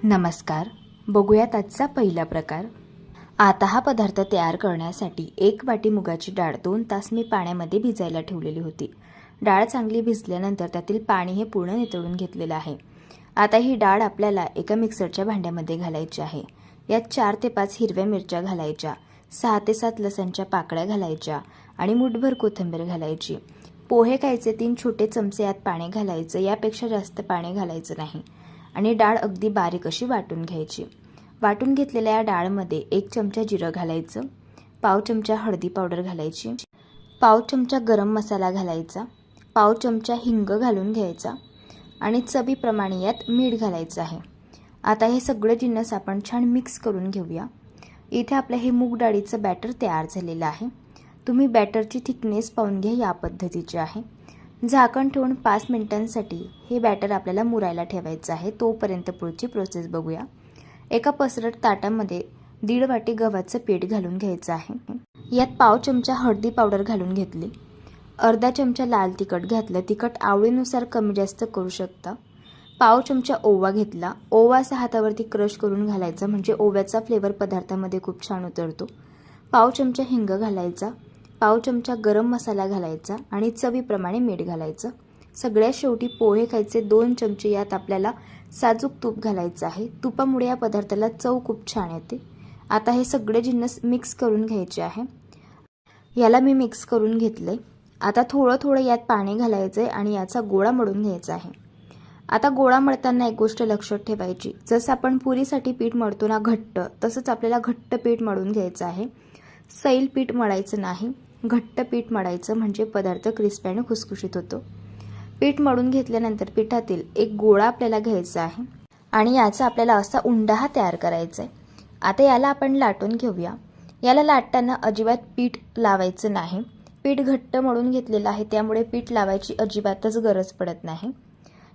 नमस्कार. बघूयात आजचा पहिला प्रकार. आता हा पदार्थ तयार करण्यासाठी 1 वाटी मुगाची डाळ 2 तास मी पाण्यामध्ये भिजायला ठेवलेली होती. डाळ चांगली भिजल्यानंतर त्यातील पाणी हे पूर्ण नितळून घेतलेलं आहे. आता ही डाळ आपल्याला एका मिक्सरच्या भांड्यामध्ये घालायची आहे. यात 4 ते 5 हिरव्या मिरच्या घालायच्या, 6 ते 7 लसणच्या पाकळ्या घालायच्या आणि मुठभर कोथिंबीर घालायची. पोहे खायचे 3 छोटे चमचे यात पाणी घालायचं, यापेक्षा जास्त पाणी घालायचं नाही. आणि डाळ अगदी बारीक अशी वाटून घ्यायची. वाटून घेतलेल्या या डाळमध्ये 1 चमचा जिरं घालायचं, पाव चमचा हळदी पावडर घालायची, पाव चमचा गरम मसाला घालायचा, पाव चमचा हिंग घालून घ्यायचा आणि चवीप्रमाणे यात मीठ घालायचं आहे. आता हे सगळे जिन्नस आपण छान मिक्स करून घेऊया. इथे आपलं हे मूग डाळीचं बॅटर तयार झालेलं आहे. तुम्ही बॅटरची थिकनेस पाहून घ्या, या पद्धतीचे आहे. झाकण ठेवून 5 मिनिटांसाठी हे बॅटर आपल्याला मुरायला ठेवायचं आहे. तोपर्यंत पुढची प्रोसेस बघूया. एका पसरट ताटामध्ये 1.5 वाटी गव्हाचं पीठ घालून घ्यायचं आहे. यात पाव चमचा हळदी पावडर घालून घेतली, अर्धा चमचा लाल तिखट घातलं. तिखट आवडीनुसार कमी जास्त करू शकता. पाव चमचा ओवा घेतला. ओवा असा हातावरती क्रश करून घालायचा, म्हणजे ओव्याचा फ्लेवर पदार्थामध्ये खूप छान उतरतो. पाव चमचा हिंग घालायचा, पाव चमचा गरम मसाला घालायचा आणि चवीप्रमाणे मीठ घालायचं. सगळ्यात शेवटी पोहे खायचे 2 चमचे, यात आपल्याला साजूक तूप घालायचं आहे. तुपामुळे या पदार्थाला चव खूप छान येते. आता हे सगळे जिन्नस मिक्स करून घ्यायचे आहे. याला मी मिक्स करून घेतले. आता थोडं थोडं यात पाणी घालायचं आहे आणि याचा गोळा मळून घ्यायचा आहे. आता गोळा मळताना एक गोष्ट लक्षात ठेवायची, जसं आपण पुरीसाठी पीठ मळतो ना घट्ट, तसंच आपल्याला घट्ट पीठ मळून घ्यायचं आहे. सैल पीठ मळायचं नाही, घट्ट पीठ मळायचं, म्हणजे पदार्थ क्रिस्पी आणि खुसखुशीत होतो. पीठ मळून घेतल्यानंतर पिठातील एक गोळा आपल्याला घ्यायचा आहे आणि याचा आपल्याला असा उंडा हा तयार करायचा आहे. आता याला आपण लाटून घेऊया. याला लाटताना अजिबात पीठ लावायचं नाही. पीठ घट्ट मळून घेतलेलं आहे, त्यामुळे पीठ लावायची अजिबातच गरज पडत नाही.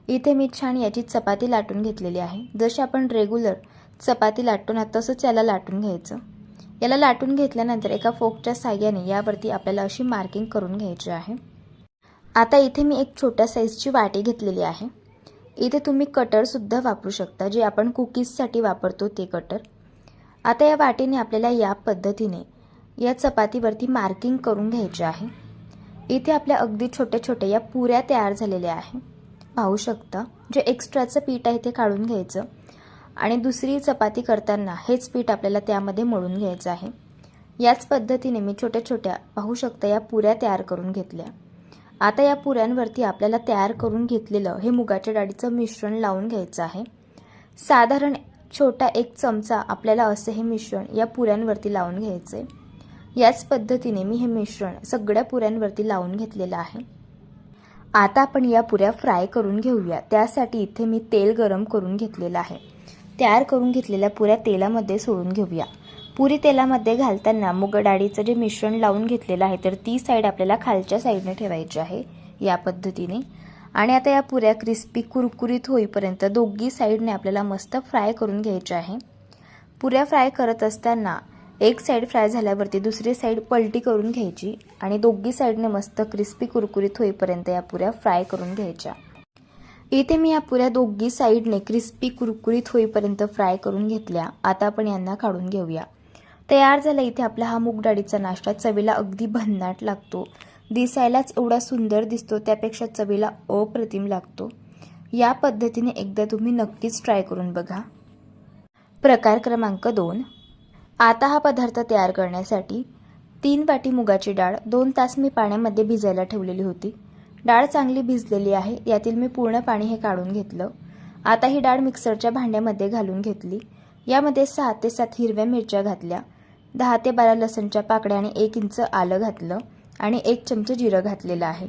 इथे मी छान याची चपाती लाटून घेतलेली आहे. जशी आपण रेग्युलर चपाती लाटतो ना, तसंच याला लाटून घ्यायचं. याला लाटून घेतल्यानंतर एका फोकच्या साहाय्याने यावरती आपल्याला अशी मार्किंग करून घ्यायची आहे. आता इथे मी एक छोट्या साईजची वाटी घेतलेली आहे. इथे तुम्ही कटरसुद्धा वापरू शकता, जे आपण कुकीजसाठी वापरतो ते कटर. आता या वाटीने आपल्याला या पद्धतीने या चपातीवरती मार्किंग करून घ्यायचे आहे. इथे आपल्या अगदी छोटे छोटे या पुऱ्या तयार झालेल्या आहे, पाहू शकता. जे एक्स्ट्राचं पीठ आहे ते काढून घ्यायचं आणि दुसरी चपाती करताना हेच पीठ आपल्याला त्यामध्ये मळून घ्यायचं आहे. याच पद्धतीने मी छोट्या छोट्या, पाहू शकता, या पुऱ्या तयार करून घेतल्या. आता या पुऱ्यांवरती आपल्याला तयार करून घेतलेलं हे मुगाच्या डाळीचं मिश्रण लावून घ्यायचं आहे. साधारण छोटा 1 चमचा आपल्याला असं हे मिश्रण या पुऱ्यांवरती लावून घ्यायचं आहे. याच पद्धतीने मी हे मिश्रण सगळ्या पुऱ्यांवरती लावून घेतलेलं आहे. आता आपण या पुऱ्या फ्राय करून घेऊया. त्यासाठी इथे मी तेल गरम करून घेतलेलं आहे. तयार करून घेतलेल्या पुऱ्या तेलामध्ये सोडून घेऊया. पुरी तेलामध्ये घालताना मूग डाळीचं जे मिश्रण लावून घेतलेलं आहे, तर ती साईड आपल्याला खालच्या साईडने ठेवायची आहे, या पद्धतीने. आणि आता या पुऱ्या क्रिस्पी कुरकुरीत होईपर्यंत दोघी साईडने आपल्याला मस्त फ्राय करून घ्यायच्या आहे. पुऱ्या फ्राय करत असताना एक साईड फ्राय झाल्यावरती दुसरी साईड पलटी करून घ्यायची आणि दोघी साईडने मस्त क्रिस्पी कुरकुरीत होईपर्यंत या पुऱ्या फ्राय करून घ्यायच्या. इथे मी या पुऱ्या दोघी साईडने क्रिस्पी कुरकुरीत होईपर्यंत फ्राय करून घेतल्या. आता आपण यांना काढून घेऊया. तयार झाला इथे आपला हा मूग डाळीचा नाश्ता. चवीला अगदी भन्नाट लागतो, दिसायलाच एवढा सुंदर दिसतो, त्यापेक्षा चवीला अप्रतिम लागतो. या पद्धतीने एकदा तुम्ही नक्कीच ट्राय करून बघा. प्रकार क्रमांक 2. आता हा पदार्थ तयार करण्यासाठी 3 वाटी मुगाची डाळ 2 तास मी पाण्यामध्ये भिजायला ठेवलेली होती. डाळ चांगली भिजलेली आहे. यातील मी पूर्ण पाणी हे काढून घेतलं. आता ही डाळ मिक्सरच्या भांड्यामध्ये घालून घेतली. यामध्ये 6 ते 7 हिरव्या मिरच्या घातल्या, 10 ते 12 लसणच्या पाकळ्या आणि 1 इंच आलं घातलं आणि 1 चमचा जिरं घातलेलं आहे.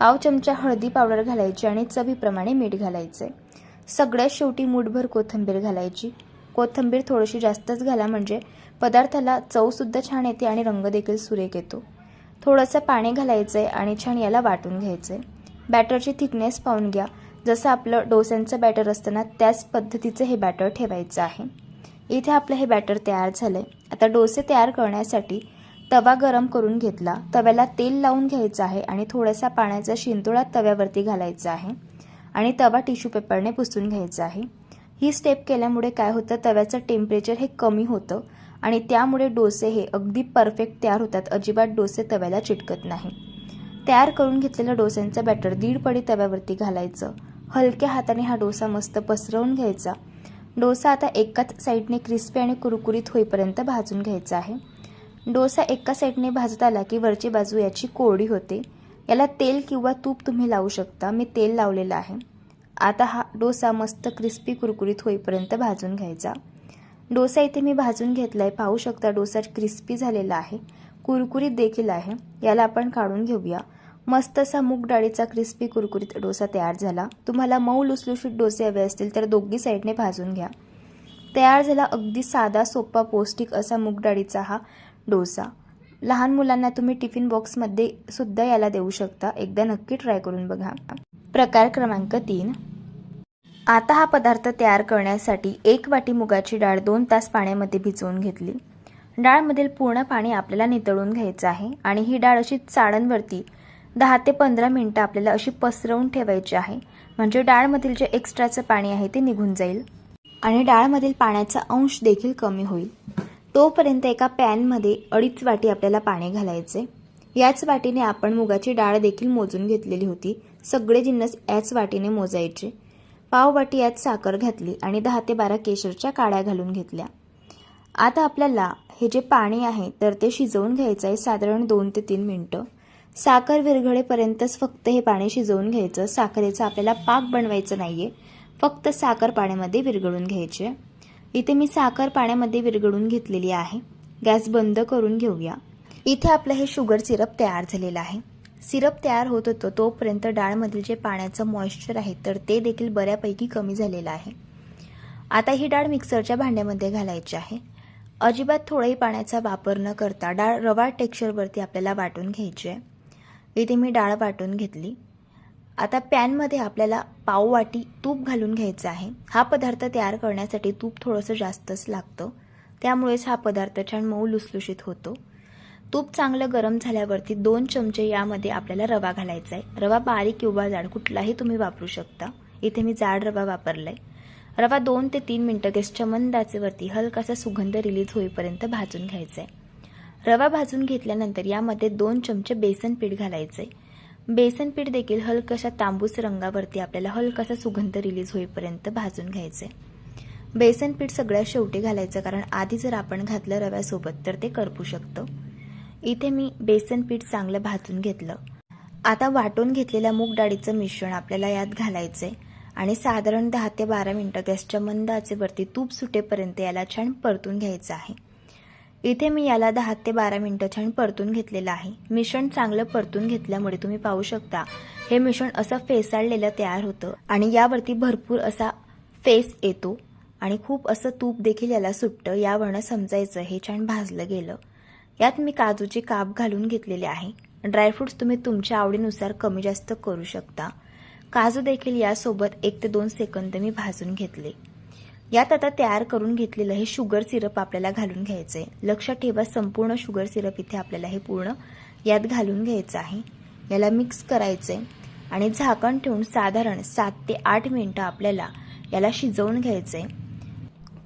पाव चमचा हळदी पावडर घालायची आणि चवीप्रमाणे मीठ घालायचे. सगळ्यात शेवटी मुठभर कोथिंबीर घालायची. कोथिंबीर थोडीशी जास्तच घाला, म्हणजे पदार्थाला चवसुद्धा छान येते आणि रंग देखील सुरेख येतो. थोडंसं पाणी घालायचं आहे आणि छान याला वाटून घ्यायचं आहे. बॅटरची थिकनेस पाहून घ्या. जसं आपलं डोस्यांचं बॅटर असतं ना, त्याच पद्धतीचं हे बॅटर ठेवायचं आहे. इथे आपलं हे बॅटर तयार झालं आहे. आता डोसे तयार करण्यासाठी तवा गरम करून घेतला. तव्याला तेल लावून घ्यायचं आहे आणि थोडासा पाण्याचा शिंतोडा तव्यावरती घालायचा आहे आणि तवा टिश्यू पेपरने पुसून घ्यायचा आहे. ही स्टेप केल्यामुळे काय होतं, तव्याचं टेम्परेचर हे कमी होतं आणि त्यामुळे डोसे हे अगदी परफेक्ट तयार होतात. अजिबात डोसे तव्याला चिटकत नाही. तयार करून घेतलेलं डोस्यांचं बॅटर 1.5 पडी तव्यावरती घालायचं. हलक्या हाताने हा डोसा मस्त पसरवून घ्यायचा. डोसा आता एकाच साईडने क्रिस्पी आणि कुरकुरीत होईपर्यंत भाजून घ्यायचा आहे. डोसा एका साईडने भाजत आला की वरची बाजू याची कोरडी होते. याला तेल किंवा तूप तुम्ही लावू शकता. मी तेल लावलेलं आहे. आता हा डोसा मस्त क्रिस्पी कुरकुरीत होईपर्यंत भाजून घ्यायचा. डोसा इथे मी भाजून घेतलाय. पाहू शकता डोसा क्रिस्पी झालेला आहे, कुरकुरीत देखील आहे. याला आपण काढून घेऊया. मस्त असा मूग डाळीचा क्रिस्पी कुरकुरीत डोसा तयार झाला. तुम्हाला मऊ लुसलुशीत डोसे हवे असतील तर दोघी साईडने भाजून घ्या. तयार झाला अगदी साधा, सोपा, पौष्टिक असा मूग डाळीचा हा डोसा. लहान मुलांना तुम्ही टिफिन बॉक्समध्ये सुद्धा याला देऊ शकता. एकदा नक्की ट्राय करून बघा. प्रकार क्रमांक 3. आता हा पदार्थ तयार करण्यासाठी 1 वाटी मुगाची डाळ 2 तास पाण्यामध्ये भिजवून घेतली. डाळमधील पूर्ण पाणी आपल्याला नितळून घ्यायचं आहे आणि ही डाळ अशी चाळणवरती 10 ते 15 मिनिटं आपल्याला अशी पसरवून ठेवायची आहे. म्हणजे डाळमधील जे एक्स्ट्राचं पाणी आहे ते निघून जाईल आणि डाळमधील पाण्याचा अंश देखील कमी होईल. तोपर्यंत एका पॅनमध्ये 2.5 वाटी आपल्याला पाणी घालायचे. याच वाटीने आपण मुगाची डाळ देखील मोजून घेतलेली होती. सगळे जिन्नस याच वाटीने मोजायचे. पाव वाटी यात साखर घातली आणि 10 ते 12 केशरच्या काड्या घालून घेतल्या. आता आपल्याला हे जे पाणी आहे तर ते शिजवून घ्यायचं आहे साधारण 2 ते 3 मिनिटं. साखर विरघळेपर्यंतच फक्त हे पाणी शिजवून घ्यायचं. साखरेचा आपल्याला पाक बनवायचं नाहीये, फक्त साखर पाण्यामध्ये विरघळून घ्यायची. इथे मी साखर पाण्यामध्ये विरघळून घेतलेली आहे. गॅस बंद करून घेऊया. इथे आपलं हे शुगर सिरप तयार झालेलं आहे. सिरप तयार होत होतं तोपर्यंत डाळमधील जे पाण्याचं मॉइश्चर आहे तर ते देखील बऱ्यापैकी कमी झालेलं आहे. आता ही डाळ मिक्सरच्या भांड्यामध्ये घालायची आहे. अजिबात थोडाही पाण्याचा वापर न करता डाळ रवा टेक्स्चरवरती आपल्याला वाटून घ्यायची आहे. इथे मी डाळ वाटून घेतली. आता पॅनमध्ये आपल्याला पाव वाटी तूप घालून घ्यायचं आहे. हा पदार्थ तयार करण्यासाठी तूप थोडंसं जास्तच लागतं, त्यामुळेच हा पदार्थ छान मऊ लुसलुशीत होतो. तूप चांगलं गरम झाल्यावरती 2 चमचे यामध्ये आपल्याला रवा घालायचा आहे. रवा बारीक किंवा जाड कुठलाही तुम्ही वापरू शकता. इथे मी जाड रवा वापरलाय. रवा 2 ते 3 मिनिटं गॅसच्या मंद आचेवरती हलकासा सुगंध रिलीज होईपर्यंत भाजून घ्यायचा आहे. रवा भाजून घेतल्यानंतर यामध्ये 2 चमचे बेसन पीठ घालायचे. बेसन पीठ देखील हलकाशा तांबूस रंगावरती आपल्याला हलकासा सुगंध रिलीज होईपर्यंत भाजून घ्यायचे. बेसन पीठ सगळ्यात शेवटी घालायचं, कारण आधी जर आपण घातलं रव्यासोबत तर ते करपू शकतं. इथे मी बेसन पीठ चांगलं भाजून घेतलं. आता वाटून घेतलेल्या मूग डाळीचं मिश्रण आपल्याला यात घालायचंय आणि साधारण 10 ते 12 मिनिटं गॅसच्या मंद आचेवरती तूप सुटेपर्यंत याला छान परतून घ्यायचं आहे. इथे मी याला 10 ते 12 मिनिटं छान परतून घेतलेलं आहे. मिश्रण चांगलं परतून घेतल्यामुळे तुम्ही पाहू शकता हे मिश्रण असं फेसाळलेलं तयार होतं आणि यावरती भरपूर असा फेस येतो आणि खूप असं तूप देखील याला सुटतं. यावरनं समजायचं हे छान भाजलं गेलं. यात मी काजूचे काप घालून घेतलेले आहे. ड्रायफ्रुट्स तुम्ही तुमच्या आवडीनुसार कमी जास्त करू शकता. काजू देखील यासोबत 1 ते 2 सेकंद मी भाजून घेतले. यात आता तयार करून घेतलेलं हे शुगर सिरप आपल्याला घालून घ्यायचंय. लक्षात ठेवा संपूर्ण शुगर सिरप इथे आपल्याला हे पूर्ण यात घालून घ्यायचं आहे. याला मिक्स करायचंय आणि झाकण ठेवून साधारण 7 ते 8 मिनिटं आपल्याला याला शिजवून घ्यायचंय.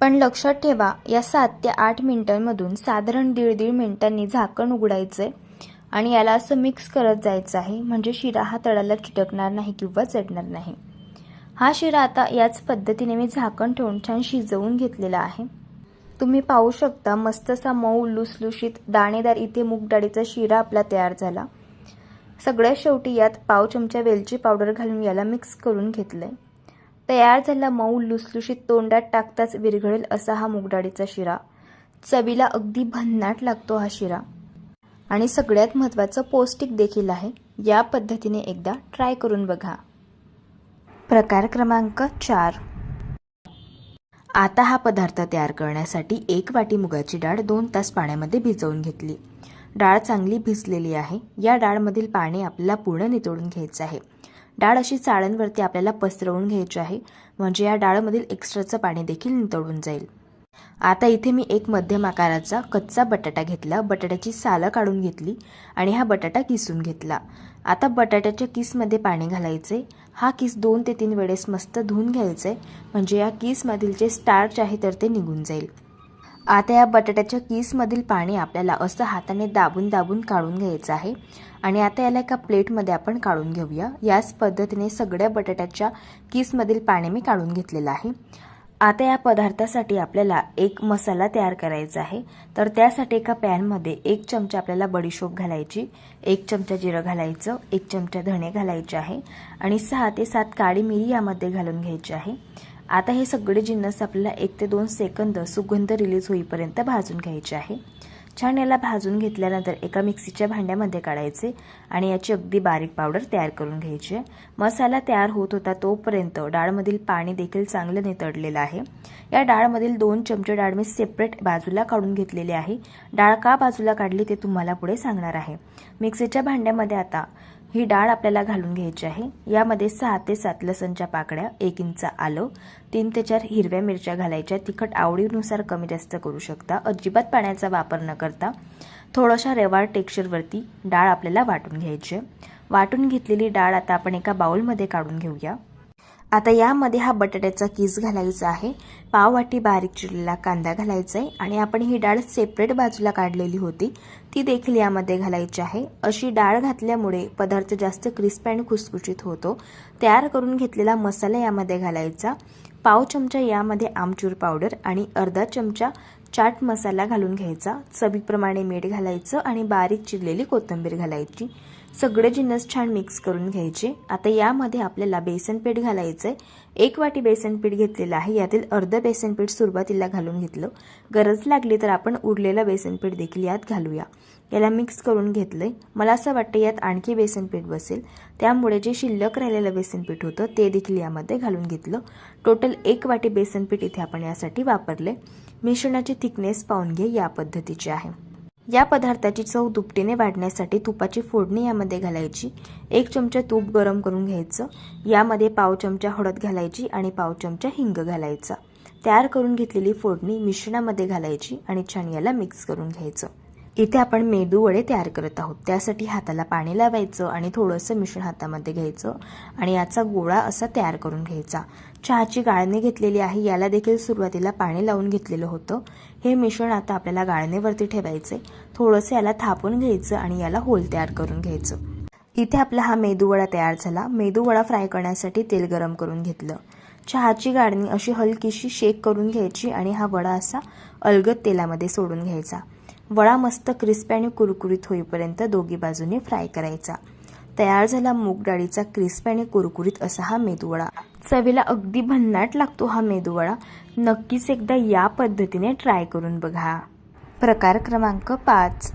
पण लक्षात ठेवा या 7 ते 8 मिनिटांमधून साधारण 1.5 मिनिटांनी झाकण उघडायचंय आणि याला असं मिक्स करत जायचं आहे, म्हणजे शिरा हा तळाला चिटकणार नाही किंवा चढणार नाही. हा शिरा आता याच पद्धतीने मी झाकण ठेवून छान शिजवून घेतलेला आहे. तुम्ही पाहू शकता मस्त असा मऊ लुसलुशीत दाणेदार इथे मूग डाळीचा शिरा आपला तयार झाला. सगळ्यात शेवटी यात पाव चमचा वेलची पावडर घालून याला मिक्स करून घेतलंय. तयार झाला मऊ लुसलुशीत तोंडात टाकताच विरघळेल असा हा मूग डाळीचा शिरा. चवीला अगदी भन्नाट लागतो हा शिरा आणि सगळ्यात महत्त्वाचं पौष्टिक देखील आहे. या पद्धतीने एकदा ट्राय करून बघा. प्रकार क्रमांक 4. आता हा पदार्थ तयार करण्यासाठी 1 वाटी मुगाची डाळ 2 तास पाण्यामध्ये भिजवून घेतली. डाळ चांगली भिजलेली आहे. या डाळमधील पाणी आपल्याला पूर्ण नितळून घ्यायचं आहे. डाळ अशी चाळणवरती आपल्याला पसरवून घ्यायची आहे, म्हणजे या डाळमधील एक्स्ट्राचं पाणी देखील नितळून जाईल. आता इथे मी 1 मध्यम आकाराचा कच्चा बटाटा घेतला. बटाट्याची सालं काढून घेतली आणि हा बटाटा किसून घेतला. आता बटाट्याच्या किसमध्ये पाणी घालायचे हा किस 2 ते 3 वेळेस मस्त धुवून घ्यायचा आहे, म्हणजे या किसमधील जे स्टार्च आहे तर ते निघून जाईल. आता या बटाट्याच्या किसमधील पाणी आपल्याला असं हाताने दाबून दाबून काढून घ्यायचं आहे. आणि आता याला एका प्लेटमध्ये आपण काढून घेऊया. याच पद्धतीने सगळ्या बटाट्याच्या किसमधील पाणी मी काढून घेतलेलं आहे. आता या पदार्थासाठी आपल्याला एक मसाला तयार करायचा आहे. तर त्यासाठी एका पॅनमध्ये 1 चमचा आपल्याला बडीशोप घालायची, 1 चमचा जिरं घालायचं, 1 चमचा धणे घालायचे आहे आणि 6 ते 7 काळी मिरी यामध्ये घालून घ्यायची आहे. आता हे सगळे जिन्नस आपल्याला 1 ते 2 सेकंद सुगंध रिलीज होईपर्यंत भाजून घ्यायचे आहे. छान याला भाजून घेतल्यानंतर एका मिक्सीच्या भांड्यामध्ये काढायचे आणि याची अगदी बारीक पावडर तयार करून घ्यायची आहे. मसाला तयार होत होता तोपर्यंत डाळमधील पाणी देखील चांगलं नितळलेलं आहे. या डाळमधील 2 चमचे डाळ मी सेपरेट बाजूला काढून घेतलेली आहे. डाळ का बाजूला काढली ते तुम्हाला पुढे सांगणार आहे. मिक्सीच्या भांड्यामध्ये आता ही डाळ आपल्याला घालून घ्यायची आहे. यामध्ये 6 ते 7 लसणच्या पाकळ्या, 1 इंच आलं, 3 ते 4 हिरव्या मिरच्या घालायच्या. तिखट आवडीनुसार कमी जास्त करू शकता. अजिबात पाण्याचा वापर न करता थोड्याशा रवाळ टेक्स्चरवरती डाळ आपल्याला वाटून घ्यायची. वाटून घेतलेली डाळ आता आपण एका बाउलमध्ये काढून घेऊया. आता यामध्ये हा बटाट्याचा किस घालायचा आहे, पाव वाटी बारीक चिरलेला कांदा घालायचा आहे आणि आपण ही डाळ सेपरेट बाजूला काढलेली होती ती देखील यामध्ये घालायची आहे. अशी डाळ घातल्यामुळे पदार्थ जास्त क्रिस्पी आणि खुसखुशीत होतो. तयार करून घेतलेला मसाला यामध्ये घालायचा. पाव चमचा यामध्ये आमचूर पावडर आणि अर्धा चमचा चाट मसाला घालून घ्यायचा. चवीप्रमाणे मीठ घालायचं आणि बारीक चिरलेली कोथिंबीर घालायची. सगळे जिन्नस छान मिक्स करून घ्यायचे. आता यामध्ये आपल्याला बेसन पीठ घालायचंय. 1 वाटी बेसन पीठ घेतलेलं आहे. यातील अर्ध बेसन पीठ सुरुवातीला घालून घेतलं. गरज लागली तर आपण उरलेलं बेसन पीठ देखील यात घालूया. याला मिक्स करून घेतलंय. मला असं वाटतं यात आणखी बेसन पीठ बसेल, त्यामुळे जे शिल्लक राहिलेलं बेसन पीठ होतं ते देखील यामध्ये घालून घेतलं. टोटल 1 वाटी बेसन पीठ इथे आपण यासाठी वापरले. मिश्रणाची थिकनेस पाहून घे, या पद्धतीची आहे. या पदार्थाची चव दुपटीने वाढण्यासाठी तुपाची फोडणी यामध्ये घालायची. 1 चमचा तूप गरम करून घ्यायचं. यामध्ये पाव चमचा हळद घालायची आणि पाव चमचा हिंग घालायचा. तयार करून घेतलेली फोडणी मिश्रणामध्ये घालायची आणि छान याला मिक्स करून घ्यायचं. इथे आपण मेदू वडे तयार करत आहोत. त्यासाठी हाताला पाणी लावायचं आणि थोडंसं मिश्रण हातामध्ये घ्यायचं आणि याचा गोळा असा तयार करून घ्यायचा. चहाची गाळणी घेतलेली आहे. याला देखील सुरुवातीला पाणी लावून घेतलेलं होतं. हे मिश्रण आता आपल्याला गाळणीवरती ठेवायचे. थोडंसं याला थापून घ्यायचं आणि याला होल तयार करून घ्यायचं. इथे आपला हा मेदूवडा तयार झाला. मेदूवडा फ्राय करण्यासाठी तेल गरम करून घेतलं. चहाची गाळणी अशी हलकीशी शेक करून घ्यायची आणि हा वडा असा अलगद तेलामध्ये सोडून घ्यायचा. वडा मस्त क्रिस्पी आणि कुरकुरीत होईपर्यंत दोन्ही बाजूने फ्राय करायचा. तयार झाला मूग डाळीचा क्रिस्पी आणि कुरकुरीत असा हा मेदूवडा. चवीला अगदी भन्नाट लागतो हा मेदूवडा. नक्कीच एकदा या पद्धतीने ट्राय करून बघा. प्रकार क्रमांक 5.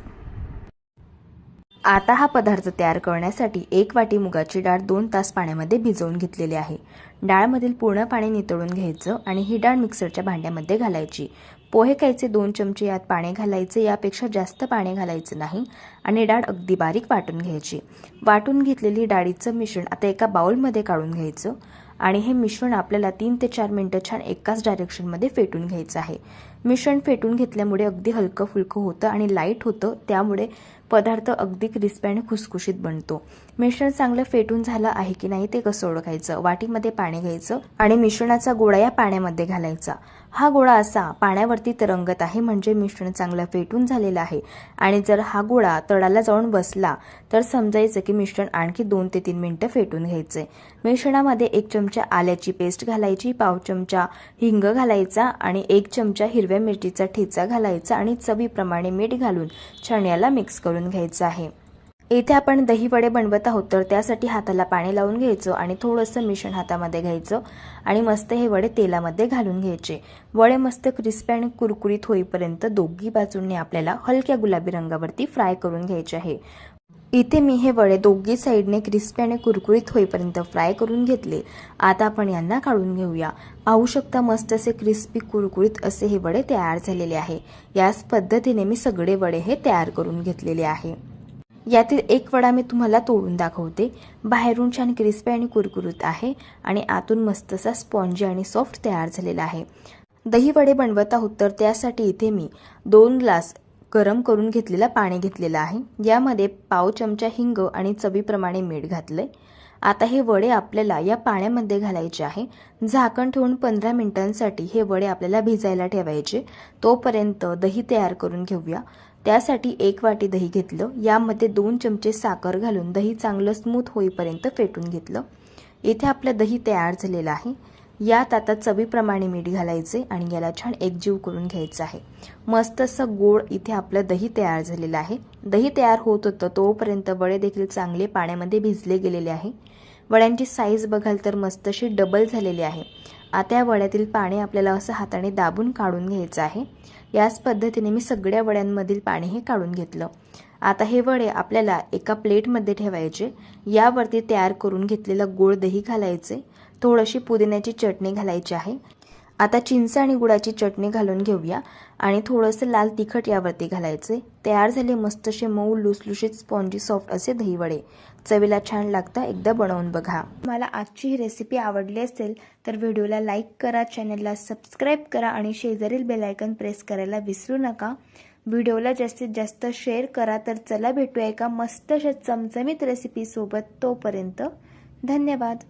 आता हा पदार्थ तयार करण्यासाठी 1 वाटी मुगाची डाळ 2 तास पाण्यामध्ये भिजवून घेतलेली आहे. डाळमधील पूर्ण पाणी नितळून घ्यायचं आणि ही डाळ मिक्सरच्या भांड्यामध्ये घालायची. पोहे खायचे 2 चमचे यात पाणी घालायचे. यापेक्षा जास्त पाणी घालायचं नाही आणि डाळ अगदी बारीक वाटून घ्यायची. वाटून घेतलेली डाळीचं मिश्रण आता एका बाउलमध्ये काढून घ्यायचं आणि हे मिश्रण आपल्याला 3 ते 4 मिनिटं छान एकाच डायरेक्शनमध्ये फेटून घ्यायचं आहे. मिश्रण फेटून घेतल्यामुळे अगदी हलकं फुलकं होतं आणि लाईट होतं, त्यामुळे पदार्थ अगदी क्रिस्पी आणि खुसखुशीत बनतो. मिश्रण चांगलं फेटून झालं आहे की नाही ते कसं ओळखायचं? वाटीमध्ये पाणी घ्यायचं आणि मिश्रणाचा गोळा या पाण्यामध्ये घालायचा. हा गोळा असा पाण्यावरती तरंगत आहे म्हणजे मिश्रण चांगलं फेटून झालेलं आहे आणि जर हा गोळा तळाला जाऊन बसला तर समजायचं की मिश्रण आणखी 2 ते 3 मिनिटं फेटून घ्यायचे. मिश्रणामध्ये 1 चमचा आल्याची पेस्ट घालायची, पाव चमचा हिंग घालायचा आणि 1 चमचा हिरव्या मिरचीचा ठेचा घालायचा आणि चवीप्रमाणे मीठ घालून छान याला मिक्स करून घ्यायचं आहे. इथे आपण दही वडे बनवत आहोत तर त्यासाठी हाताला पाणी लावून घ्यायचं आणि थोडंसं मिश्रण हातामध्ये घ्यायचं आणि मस्त हे वडे तेलामध्ये घालून घ्यायचे. वडे मस्त क्रिस्पी आणि कुरकुरीत होईपर्यंत दोन्ही बाजूंनी आपल्याला हलक्या गुलाबी रंगावरती फ्राय करून घ्यायचे आहे. इथे मी हे वडे दोन्ही साईडने क्रिस्पी आणि कुरकुरीत होईपर्यंत फ्राय करून घेतले. आता आपण यांना काढून घेऊया. पाहू शकता मस्त असे क्रिस्पी कुरकुरीत असे हे वडे तयार झालेले आहे. याच पद्धतीने मी सगळे वडे हे तयार करून घेतलेले आहे. यातील एक वडा मी तुम्हाला तोडून दाखवते. बाहेरून छान क्रिस्पी आणि कुरकुरीत आहे आणि आतून मस्त असा स्पॉन्जी आणि सॉफ्ट तयार झालेला आहे. दही वडे बनवत आहोत तर त्यासाठी इथे मी 2 ग्लास गरम करून घेतलेला पाणी घेतलेलं आहे. यामध्ये पाव चमचा हिंग आणि चवीप्रमाणे मीठ घातलंय. आता हे वडे आपल्याला या पाण्यामध्ये घालायचे आहे. झाकण ठेवून 15 मिनिटांसाठी हे वडे आपल्याला भिजायला ठेवायचे. तोपर्यंत दही तयार करून घेऊया. त्यासाठी 1 वाटी दही घेतलं. यामध्ये 2 चमचे साखर घालून दही चांगलं स्मूथ होईपर्यंत फेटून घेतलं. इथे आपलं दही तयार झालेलं आहे. यात आता चवीप्रमाणे मीठ घालायचे आणि याला छान एकजीव करून घ्यायचं आहे. मस्त असं गोड इथे आपलं दही तयार झालेलं आहे. दही तयार होत होतं तोपर्यंत वडे देखील चांगले पाण्यामध्ये भिजले गेलेले आहे. वड्यांची साईज बघाल तर मस्त अशी डबल झालेली आहे. आता या वड्यातील पाणी आपल्याला असं हाताने दाबून काढून घ्यायचं आहे. याच पद्धतीने मी सगळ्या वड्यांमधील पाणी हे काढून घेतलं. आता हे वडे आपल्याला एका प्लेटमध्ये ठेवायचे. यावरती तयार करून घेतलेलं गोड दही घालायचे. थोडीशी पुदिन्याची चटणी घालायची आहे. आता चिंच आणि गुळाची चटणी घालून घेऊया आणि थोडंसं लाल तिखट यावरती घालायचे. तयार झाले मस्त असे मऊ लुसलुशीत स्पॉन्जी सॉफ्ट असे दही वडे. चवीला छान लागतं, एकदा बनवून बघा. मला आजची ही रेसिपी आवडली असेल तर व्हिडिओला लाईक करा, चॅनलला सबस्क्राईब करा आणि शेजारील बेल आयकॉन प्रेस करायला विसरू नका. व्हिडिओला जास्तीत जास्त शेअर करा. तर चला भेटूया एका मस्त अशा चमचमीत रेसिपी सोबत. तोपर्यंत धन्यवाद.